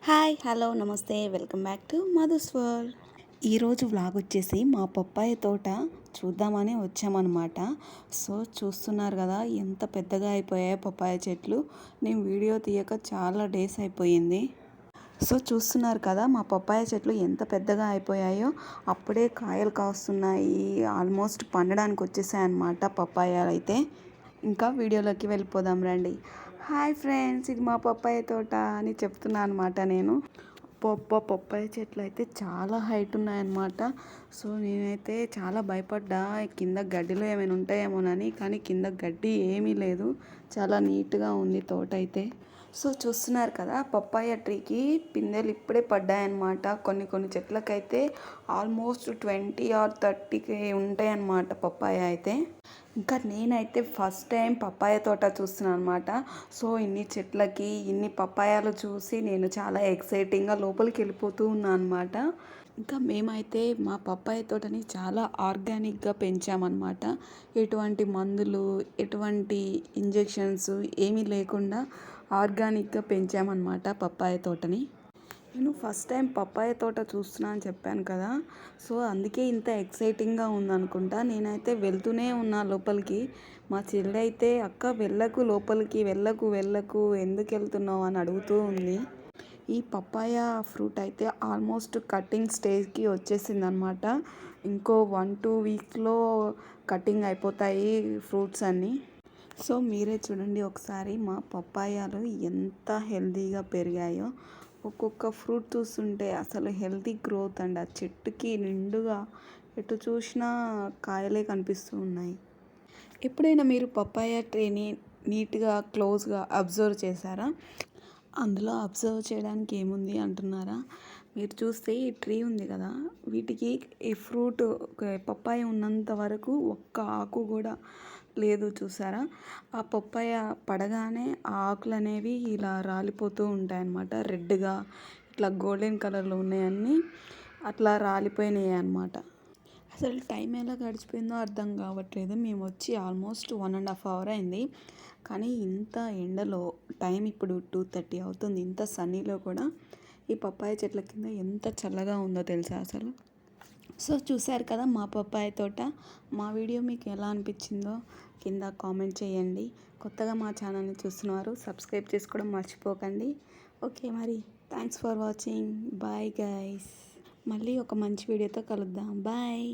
Hi hello నమస్తే welcome back to Madhu's world. ఈరోజు vlog వచ్చేసి మా పప్పాయ తోట చూద్దామని వచ్చామన్నమాట. సో చూస్తున్నారు కదా ఎంత పెద్దగా అయిపోయాయో పప్పాయ చెట్లు. నేను వీడియో తీయక చాలా డేస్ అయిపోయింది. సో చూస్తున్నారు కదా మా పప్పాయ చెట్లు ఎంత పెద్దగా అయిపోయాయో. అప్పుడే కాయలు కాస్తున్నాయి, ఆల్మోస్ట్ పండడానికి వచ్చేసాయి అన్నమాట పప్పాయాలు అయితే. ఇంకా వీడియోలోకి వెళ్ళిపోదాం రండి. హాయ్ ఫ్రెండ్స్, ఇది మా పప్పాయ తోట అని చెప్తున్నా అనమాట నేను. పప్పాయ చెట్లు అయితే చాలా హైట్ ఉన్నాయన్నమాట. సో నేనైతే చాలా భయపడ్డా కింద గడ్డిలో ఏమైనా ఉంటాయేమోనని, కానీ కింద గడ్డి ఏమీ లేదు, చాలా నీట్గా ఉంది తోట అయితే. సో చూస్తున్నారు కదా పప్పాయ ట్రీకి పిందెలు ఇప్పుడే పడ్డాయన్నమాట. కొన్ని చెట్లకైతే ఆల్మోస్ట్ 20 or 30 ఉంటాయి అన్నమాట పప్పాయ అయితే. ఇంకా నేనైతే ఫస్ట్ టైం పప్పాయ తోట చూస్తున్నాను అనమాట. సో ఇన్ని చెట్లకి ఇన్ని పప్పాయాలు చూసి నేను చాలా ఎక్సైటింగ్గా లోపలికి వెళ్ళిపోతూ ఉన్నాను అనమాట. ఇంకా మేమైతే మా పప్పాయ తోటని చాలా ఆర్గానిక్గా పెంచామన్నమాట. ఎటువంటి మందులు, ఎటువంటి ఇంజెక్షన్స్ ఏమీ లేకుండా ఆర్గానిక్గా పెంచామన్నమాట పప్పాయ తోటని. నేను ఫస్ట్ టైం పప్పాయ తోట చూస్తున్నా అని చెప్పాను కదా. సో అందుకే ఇంత ఎక్సైటింగ్గా ఉందనుకుంటా. నేనైతే వెళ్తూనే ఉన్నా లోపలికి. మా చెల్లి అయితే అక్క వెళ్ళకు లోపలికి, వెళ్ళకు ఎందుకు వెళ్తున్నావు అని అడుగుతూ ఉంది. ఈ పప్పాయ ఫ్రూట్ అయితే ఆల్మోస్ట్ కటింగ్ స్టేజ్కి వచ్చేసింది అనమాట. ఇంకో 1-2 వీక్స్లో కటింగ్ అయిపోతాయి ఫ్రూట్స్ అన్నీ. సో మీరే చూడండి ఒకసారి మా పప్పాయాలు ఎంత హెల్తీగా పెరిగాయో. ఒక్కొక్క ఫ్రూట్ చూస్తుంటే అసలు హెల్తీ గ్రోత్ అండి. ఆ చెట్టుకి నిండుగా ఎటు చూసినా కాయలే కనిపిస్తూ ఉన్నాయి. ఎప్పుడైనా మీరు పప్పాయ ట్రీని నీట్గా క్లోజ్గా అబ్జర్వ్ చేశారా? అందులో అబ్జర్వ్ చేయడానికి ఏముంది అంటున్నారా? మీరు చూస్తే ఈ ట్రీ ఉంది కదా, వీటికి ఈ ఫ్రూట్ పప్పాయ ఉన్నంత వరకు ఒక్క ఆకు కూడా లేదు చూసారా? ఆ పప్పాయ పడగానే ఆ ఆకులు అనేవి ఇలా రాలిపోతూ ఉంటాయన్నమాట. రెడ్గా ఇట్లా గోల్డెన్ కలర్లో ఉన్నాయన్నీ అట్లా రాలిపోయినాయి అన్నమాట. అసలు టైం ఎలా గడిచిపోయిందో అర్థం కావట్లేదు. మేము వచ్చి ఆల్మోస్ట్ 1.5 hour అయింది, కానీ ఇంత ఎండలో టైం ఇప్పుడు 2:30 అవుతుంది. ఇంత సన్నీలో కూడా ఈ పప్పాయ చెట్ల కింద ఎంత చల్లగా ఉందో తెలుసా అసలు. సో చూశారు కదా మా పప్పాయ తోట. మా వీడియో మీకు ఎలా అనిపించిందో కింద కామెంట్ చేయండి. కొత్తగా మా ఛానల్ని చూస్తున్నారు, సబ్స్క్రైబ్ చేసుకోవడం మర్చిపోకండి. ఓకే మరి, thanks for watching. Bye guys. మళ్ళీ ఒక మంచి వీడియోతో కలుద్దాం. బాయ్.